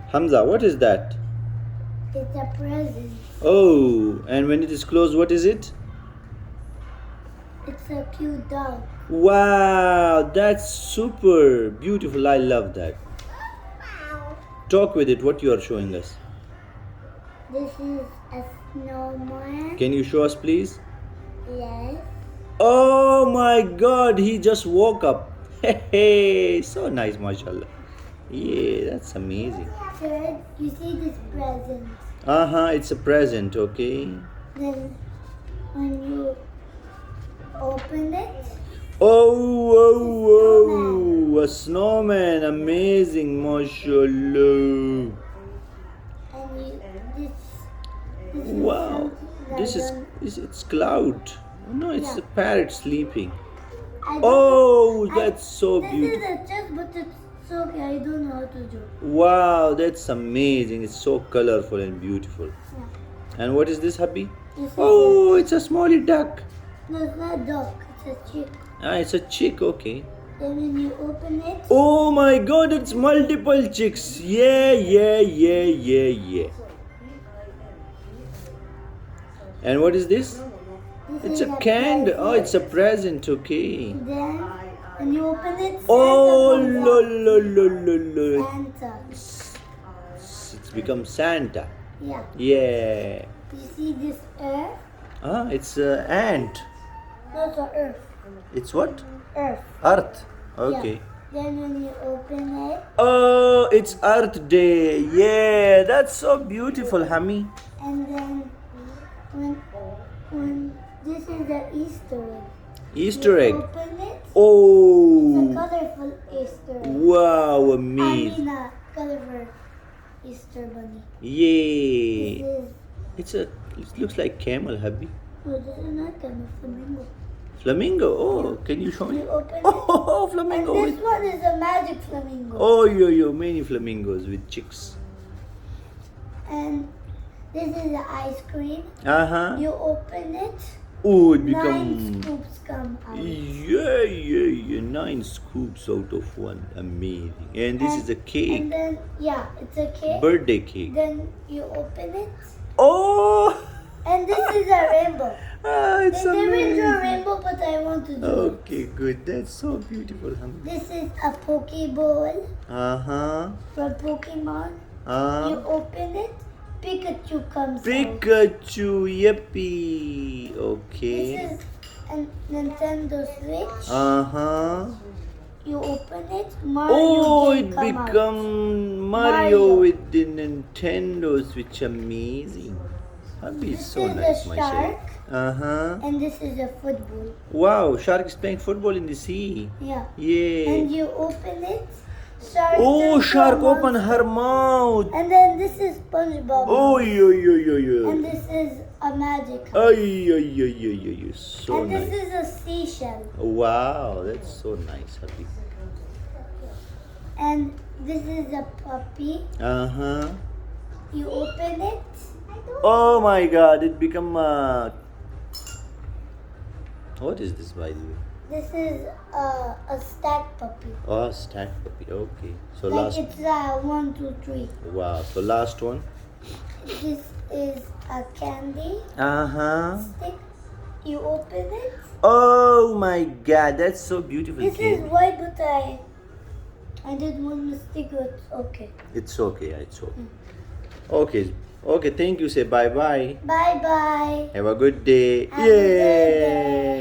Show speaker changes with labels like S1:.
S1: Hamza, what is that?
S2: It's a present.
S1: Oh, and when it is closed, what is it?
S2: It's a cute dog.
S1: Wow, that's super beautiful. I love that. Talk with it, what you are showing us.
S2: This is a snowman.
S1: Can you show us, please?
S2: Yes.
S1: Oh my god, he just woke up. Hey, so nice, mashallah. Yeah, that's amazing.
S2: Third, you see this present.
S1: It's a present, okay.
S2: Then when you open it,
S1: Oh, a snowman, amazing, mashallah.
S2: and this is
S1: Wow,
S2: something
S1: this
S2: I
S1: is,
S2: don't-
S1: it's cloud. No, it's
S2: Yeah.
S1: a parrot sleeping.
S2: I don't
S1: Oh,
S2: know.
S1: that's so
S2: This
S1: beautiful.
S2: is a chest, but it's okay. I don't know how to do.
S1: Wow, that's amazing. It's so colorful and beautiful.
S2: Yeah.
S1: And what is this, hubby?
S2: This is
S1: Oh, it's a smally duck.
S2: no, it's not dog. It's a chick.
S1: It's a chick, okay.
S2: Then when you open it,
S1: Oh my god, it's multiple chicks. Yeah. And what is this? It's
S2: this is
S1: a candle. Oh,
S2: present.
S1: it's a present, okay.
S2: Then when you open it, Santa
S1: Oh,
S2: comes
S1: lo,
S2: out.
S1: lo, lo, lo, lo.
S2: Santa.
S1: It's become Santa.
S2: Yeah.
S1: Yeah.
S2: You see this earth?
S1: It's an ant.
S2: No, it's a earth.
S1: It's what?
S2: Earth.
S1: Earth. Okay.
S2: Yeah. Then when you open it,
S1: Oh, it's Earth Day. Yeah, that's so beautiful, Hammy.
S2: and then when this is the Easter egg.
S1: Easter
S2: you
S1: egg.
S2: Open it. It's a
S1: Oh,
S2: colorful Easter egg.
S1: wow,
S2: I
S1: amazing.
S2: mean a colorful Easter bunny.
S1: Yeah.
S2: This is
S1: It looks like camel, Hubby.
S2: no, this is not kind of flamingo.
S1: Flamingo. Oh, can you show me?
S2: You open it.
S1: Oh,
S2: And
S1: flamingo.
S2: this one is a magic flamingo.
S1: Oh, yo, many flamingos with chicks.
S2: And this is the ice cream.
S1: You
S2: open it.
S1: Oh, it
S2: 9
S1: become.
S2: scoops come out.
S1: Yeah. 9 scoops out of one. Amazing. And this is a
S2: And
S1: cake.
S2: then it's a cake.
S1: Birthday cake.
S2: Then you open it.
S1: Oh,
S2: And this is a rainbow.
S1: it's
S2: There is a
S1: amazing.
S2: rainbow, but I want to do it.
S1: Okay, good. That's so beautiful, Hamza.
S2: This is a Pokeball
S1: Uh-huh.
S2: from Pokemon. You open it. Pikachu comes out.
S1: Pikachu, yippee. Okay.
S2: This is a Nintendo Switch.
S1: Uh-huh.
S2: You open it. Mario
S1: Oh,
S2: can
S1: it
S2: come out.
S1: become
S2: Mario.
S1: Mario with the Nintendo Switch. Amazing. That'd be
S2: This
S1: so
S2: is
S1: nice,
S2: a
S1: my
S2: shark.
S1: Uh-huh.
S2: And this is a football.
S1: Wow, shark is playing football in the sea.
S2: Yeah.
S1: Yeah.
S2: And you open it. Shark.
S1: Oh,
S2: turns
S1: shark
S2: to a
S1: open
S2: monster.
S1: her mouth.
S2: And then this is SpongeBob.
S1: Oh, yo.
S2: And this is a magic.
S1: Ay. So
S2: and this
S1: nice.
S2: is a seashell.
S1: Wow, that's so nice, Happy.
S2: And this is a puppy.
S1: Uh-huh.
S2: You open it.
S1: Oh my god, it become what is this, by the way?
S2: This is a stack puppy.
S1: Oh, stack puppy. Okay. So
S2: Like
S1: last.
S2: it's 1, 2, 3.
S1: Wow. So last one.
S2: This is a candy
S1: Uh-huh.
S2: stick. You open it.
S1: Oh my god, that's so beautiful.
S2: This
S1: Kid.
S2: is white, but I did one mistake, but it's okay.
S1: It's okay. It's okay. Okay. Thank you. Say bye bye.
S2: Bye bye.
S1: Have a good day.
S2: Have a good day.